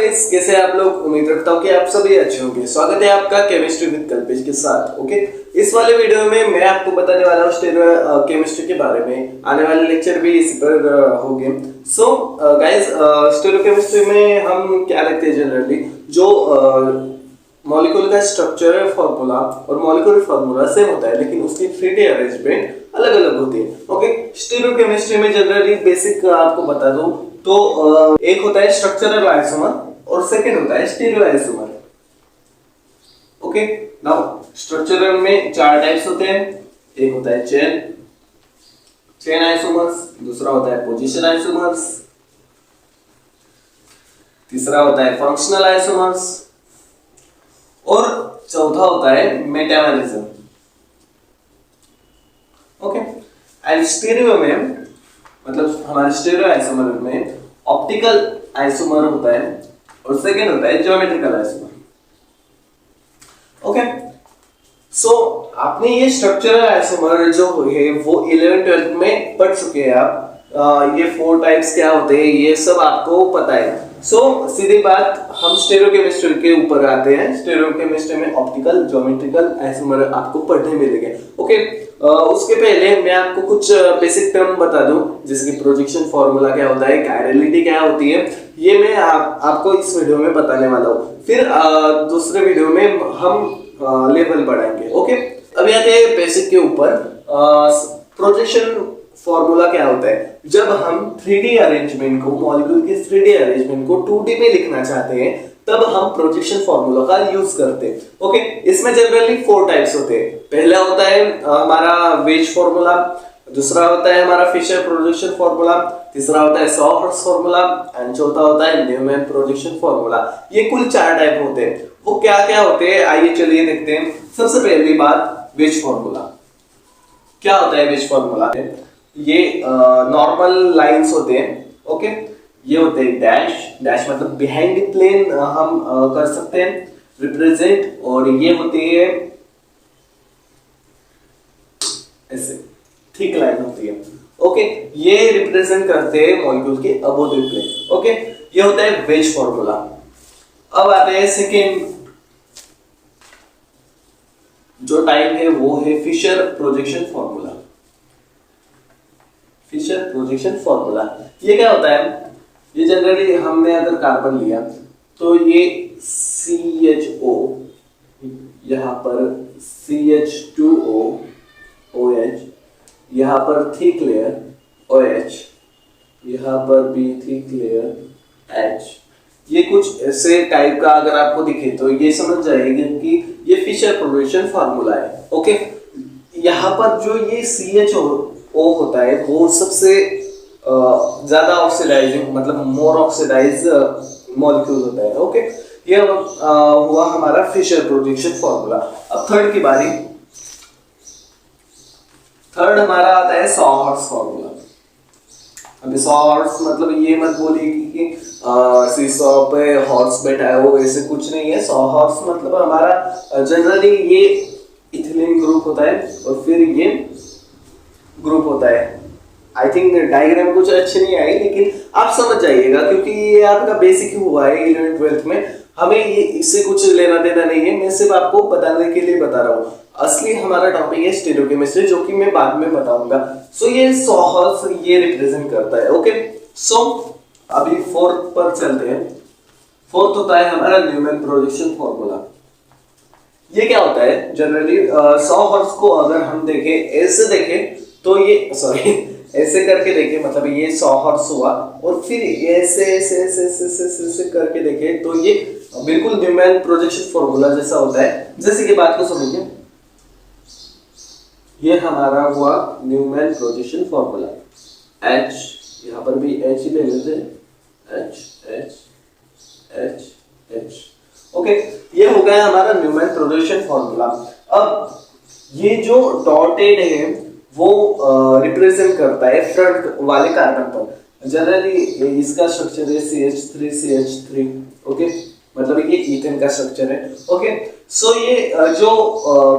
Guys, कैसे हैं आप लोग। उम्मीद रखता हूँ कि आप सभी अच्छे होंगे। स्वागत है आपका केमिस्ट्री विद कल्पेश के साथ। ओके, इस वाले वीडियो में मैं आपको बताने वाला हूँ स्टेरो केमिस्ट्री के बारे में। आने वाले लेक्चर भी इसी पर होंगे। सो गाइस, स्टेरो केमिस्ट्री में हम क्या लिखते हैं जनरली, जो मॉलिक्यूल का स्ट्रक्चर फार्मूला और मॉलिक्यूलर फार्मूला सेम होता है, लेकिन उसकी 3D अरेंजमेंट अलग अलग होती है। ओके, स्टेरो केमिस्ट्री में जनरली बेसिक आपको बता दूं तो एक होता है स्ट्रक्चरल आइसोमर और सेकंड होता है stereo isomer. Okay, now structural में चार टाइप्स होते हैं। एक होता है चेन आइसोमर्स, दूसरा होता है पोजीशन आइसोमर्स, तीसरा होता है फंक्शनल आइसोमर्स और चौथा होता है मेटामरिज्म। ओके, एंड स्टीरियो में मतलब हमारे स्टीरियो आइसोमर में ऑप्टिकल आइसोमर होता है और सेकेंड होता है ज्योमेट्रिकल आइसोमर। ओके, सो आपने ये स्ट्रक्चरल आइसोमर जो है वो 11th-12th में पढ़ चुके हैं आप। ये 4 टाइप्स क्या होते हैं ये सब आपको पता है। सो सीधी बात, हम स्टेरियो केमिस्ट्री के ऊपर आते हैं। स्टेरियो केमिस्ट्री में ऑप्टिकल ज्योमेट्रिकल आइसोमर आपको पढ़ने मिलेंगे। ओके, उसके पहले मैं आपको कुछ बेसिक टर्म बता दूं, जैसे कि प्रोजेक्शन फार्मूला क्या होता है, कायरलिटी क्या होती है, ये मैं आपको इस वीडियो में बताने वाला हूँ। फिर दूसरे वीडियो में हम लेवल बढ़ाएंगे। ओके, अभी आते हैं बेसिक के ऊपर। प्रोजेक्शन फार्मूला क्या होता है, जब हम 3D अरेंजमेंट को, मॉलिक्यूल के 3D अरेंजमेंट को 2D में लिखना चाहते हैं तब हम प्रोजेक्शन फार्मूला का यूज करते हैं। ओके, इसमें जनरली 4 टाइप्स होते हैं। पहला होता है हमारा वेज फार्मूला, दूसरा होता है हमारा फिशर प्रोजेक्शन फार्मूला, तीसरा होता है सॉहर्स फार्मूला एंड चौथा होता है न्यूमैन प्रोजेक्शन फार्मूला। ये कुल 4 टाइप होते हैं। वो क्या क्या होते हैं आइए चलिए देखते हैं। सबसे पहली बात, वेज फार्मूला। क्या होता है वेज फार्मूला? ये नॉर्मल लाइंस होते हैं। ओके, ये होते हैं डैश मतलब बिहाइंड द प्लेन हम कर सकते हैं रिप्रेजेंट, और ये होती है ऐसे थिक लाइन होती है। ओके, ये रिप्रेजेंट करते हैं मॉलिक्यूल के अबोव द प्लेन। ओके, ये होता है वेज फार्मूला। अब आते हैं सेकेंड जो टाइप है, वो है Fischer projection formula. Fischer projection formula ये क्या होता है? ये जनरली हमने अगर कार्बन लिया तो ये CHO, यहाँ पर CH2O OH, यहाँ पर थिक लेयर OH, यहाँ पर भी थिक लेयर H। ये कुछ ऐसे टाइप का अगर आपको दिखे तो ये समझ जाएंगे कि ये फिशर प्रोजेक्शन फार्मूला है। ओके, यहाँ पर जो ये CHO होता है वो सबसे ज्यादा ऑक्सीडाइजिंग मतलब मोर ऑक्सीडाइज मॉलिक्यूल होता है। ओके, ये हुआ हमारा फिशर प्रोजेक्शन फार्मूला। अब थर्ड की बारी। थर्ड हमारा आता है सॉहर्स फार्मूला। अभी सॉहर्स मतलब ये मत बोलिए कि सीसॉ पे हॉर्स बैठा है, वो ऐसे कुछ नहीं है। सॉहर्स मतलब हमारा जनरली ये इथिलीन ग्रुप होता है और फिर ये ग्रुप होता है। आई थिंक डायग्राम कुछ अच्छी नहीं आई, लेकिन आप समझ जाइएगा क्योंकि ये आपका बेसिक ही हुआ है 11th-12th में। हमें ये इससे कुछ लेना देना नहीं है, मैं सिर्फ आपको बताने के लिए बता रहा हूँ। असली हमारा टॉपिक है स्टीरियो केमिस्ट्री, जो कि मैं बाद में बताऊंगा। सो ये सॉहर्स ये रिप्रेजेंट करता है। ओके, सो अभी 4th पर चलते हैं। 4th होता है हमारा न्यूमैन प्रोजेक्शन फार्मूला। ये क्या होता है? जनरली सॉहर्स को अगर हम देखें, ऐसे देखें तो ये ऐसे करके देखें, मतलब ये सॉहर्स हुआ, और फिर ऐसे ऐसे ऐसे ऐसे ऐसे करके देखें तो ये बिल्कुल न्यूमैन प्रोजेक्शन फार्मूला जैसा होता है। जैसे कि बात को समझिए, ये हमारा हुआ न्यूमैन प्रोजेक्शन फार्मूला। H, यहाँ पर भी H ही ले लेते हैं, H। ओके, ये हो गया हमारा न्यूमैन प्रोजेक्शन फार्मूला। अब ये जो डॉटेड है वो रिप्रेजेंट करता है फ्रंट वाले कार्बन पर। जनरली इसका स्ट्रक्चर है CH3CH3। ओके, मतलब ये ईथेन का स्ट्रक्चर है। ओके, सो ये जो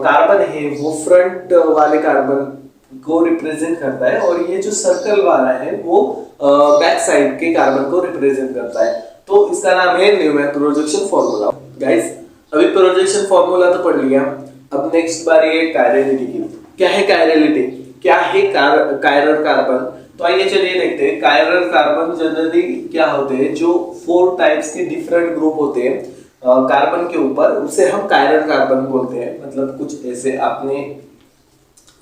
कार्बन है वो फ्रंट वाले कार्बन को रिप्रेजेंट करता है, और ये जो सर्कल वाला है वो बैक साइड के कार्बन को रिप्रेजेंट करता है। तो इसका नाम है न्यूमैन प्रोजेक्शन फॉर्मूला। गाइस अभी प्रोजेक्शन फॉर्मूला तो पढ़ लिया, अब नेक्स्ट बार ये कायरलिटी की। क्या है कायरलिटी, क्या है कायरल कार्बन? तो आइए चलिए देखते हैं। कायरल कार्बन जनरली क्या होते हैं, जो 4 टाइप्स के डिफरेंट ग्रुप होते हैं कार्बन के ऊपर, उसे हम कायरल कार्बन बोलते हैं। मतलब कुछ ऐसे आपने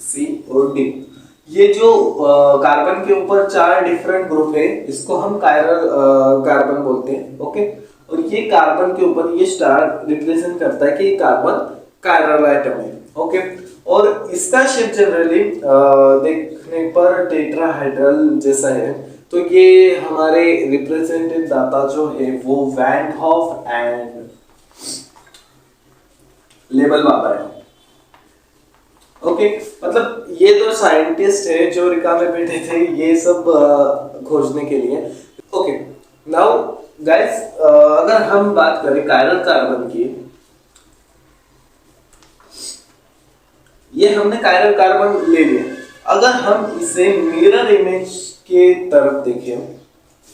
सी और डी, ये जो कार्बन के ऊपर 4 डिफरेंट ग्रुप है, इसको हम कायरल कार्बन बोलते हैं। ओके, और ये कार्बन के ऊपर ये स्टार रिप्रेजेंट करता है कि कार्बन कायरल एटम है। ओके, और इसका शेप जनरली देखने पर टेट्राहेड्रल जैसा है। तो ये हमारे रिप्रेजेंटेटिव दाता जो है वो वैन हॉफ एंड लेबल बाबा है। ओके, मतलब ये दो साइंटिस्ट है जो अमेरिका में बैठे थे ये सब खोजने के लिए। ओके, नाउ गाइस अगर हम बात करें कायरल कार्बन की, ये हमने कायरल कार्बन ले लिया। अगर हम इसे मिरर इमेज के तरफ देखें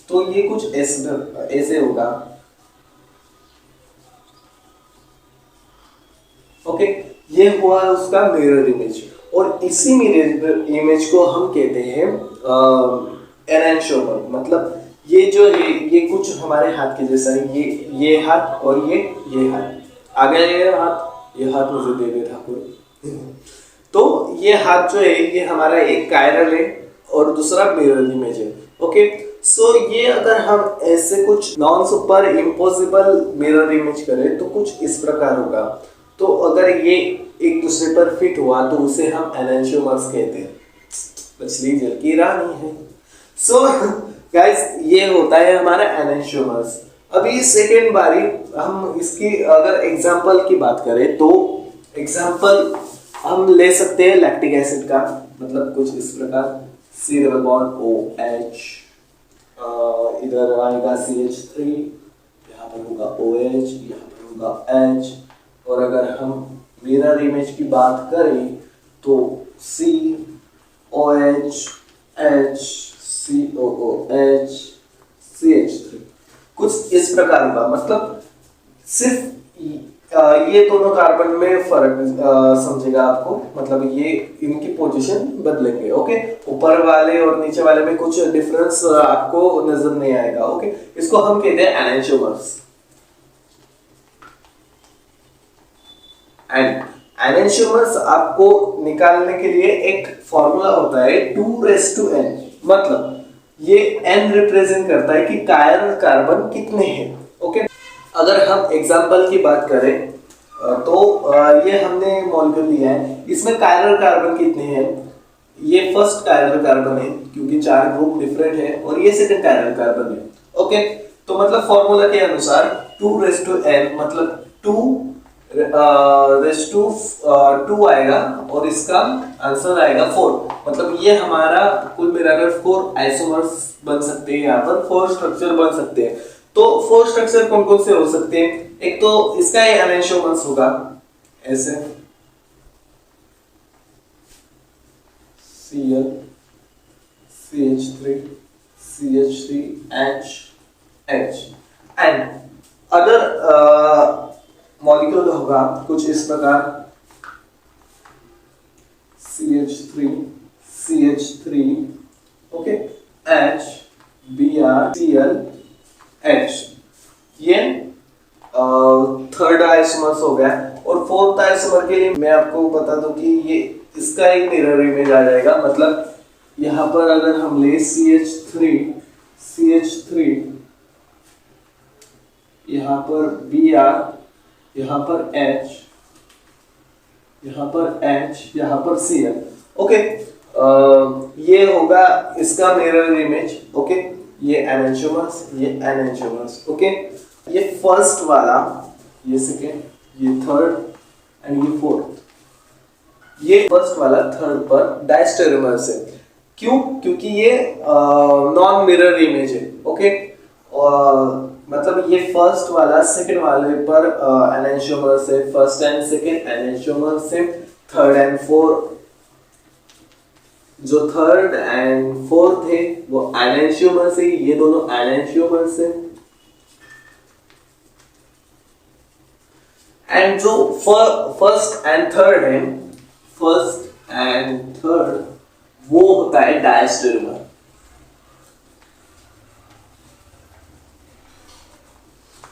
तो ये कुछ ऐसे होगा। ओके, ये हुआ उसका मिरर इमेज, और इसी मिरर इमेज को हम कहते हैं एनांशियोमर। मतलब ये जो है ये कुछ हमारे हाथ के जैसा है, ये हाथ और ये हाथ। आ गया ये हाथ मुझे दे दे ठाकुर। तो ये हाथ जो है ये हमारा एक कायरल है और दूसरा मिरर इमेज है। ओके, सो ये अगर हम ऐसे कुछ non super impossible mirror image करें तो कुछ इस प्रकार होगा। तो अगर ये एक दूसरे पर फिट हुआ तो उसे हम एनांशियोमर्स कहते हैं। मछली जल की रानी है। सो गाइस ये होता है हमारा एनांशियोमर्स। अभी सेकेंड बारी हम इसकी अगर एग्जांपल की बात करें तो एग्जांपल हम ले सकते हैं लैक्टिक एसिड का। मतलब कुछ इस प्रकार C डबल बॉन्ड OH, इधर आएगा CH3, यहाँ पर होगा OH, यहाँ पर होगा H। और अगर हम मिरर इमेज की बात करें तो COH H COOH CH3 कुछ इस प्रकार होगा। मतलब सिर्फ ये दोनों कार्बन में फर्क समझेगा आपको। मतलब ये इनकी पोजीशन बदलेंगे। ओके, ऊपर वाले और नीचे वाले में कुछ डिफरेंस आपको नजर नहीं आएगा। ओके, इसको हम कहते हैं एनांशियोमर्स। एंड एनांशियोमर्स आपको निकालने के लिए एक फॉर्मूला होता है 2:n। मतलब ये n रिप्रेजेंट करता है कि कायरल कार्बन कितने हैं। ओके, अगर हम एग्जांपल की बात करें तो ये हमने मॉलिक्यूल लिया है, इसमें कायरल कार्बन कितने हैं। ये फर्स्ट कायरल कार्बन है क्योंकि 4 ग्रुप डिफरेंट है, और ये सेकंड कायरल कार्बन है। ओके, तो मतलब फॉर्मूला के अनुसार 2:n मतलब 2 आएगा और इसका आंसर आएगा 4। मतलब ये हमारा कुल मिलाकर 4 आइसोमर्स बन सकते हैं, यहाँ पर 4 स्ट्रक्चर बन सकते हैं। तो 4 स्ट्रक्चर कौन कौन से हो सकते हैं? एक तो इसका एनांशियोमर्स होगा ऐसे Cl CH3 CH3 H H and other molecule होगा कुछ इस प्रकार CH3 CH3 okay H Br Cl H। ये थर्ड आइसोमर्स हो गया। और फोर्थ आइसोमर के लिए मैं आपको बता दूं कि ये इसका एक मिरर इमेज आ जाएगा। मतलब यहाँ पर अगर हम ले CH3 यहाँ पर Br, यहाँ पर H, यहाँ पर H, यहाँ पर Cl। ओके, ये होगा इसका मिरर इमेज। ओके, ये एनांशियोमर्स, ये एनांशियोमर्स। ओके, ये फर्स्ट वाला, ये सेकेंड, ये थर्ड एंड ये फोर्थ। ये फर्स्ट वाला थर्ड पर डायस्टेरोमर्स है। क्यों? क्योंकि ये नॉन मिरर इमेज है। ओके, मतलब ये फर्स्ट वाला सेकंड वाले पर एनांशियोमर्स है, फर्स्ट एंड सेकंड एनांशियोमर्स है, थर्ड एंड फोर्थ जो थर्ड एंड फोर्थ है वो एनांशियोमर्स है। ये दोनों एनांशियोमर्स है। एंड जो फर्स्ट एंड थर्ड है, फर्स्ट एंड थर्ड, वो होता है डायस्टेरोमर।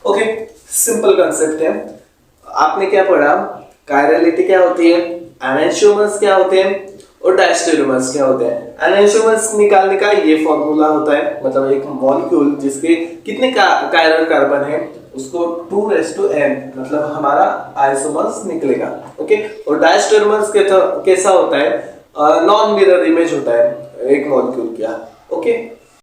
ओके, सिंपल कंसेप्ट है। आपने क्या पढ़ा, कायरलिटी क्या होती है, एनांशियोमर्स क्या होते हैं और डायस्टेरोमर्स क्या होते हैं। एनांशियोमर्स निकालने का ये फॉर्मूला होता है, मतलब एक मॉलिक्यूल जिसके कितने कायरल कार्बन है उसको 2n, मतलब हमारा आइसोमर्स निकलेगा। ओके, और डायस्टेरोमर्स कैसा होता है, नॉन मिरर इमेज होता है एक मॉलिक्यूल का। ओके।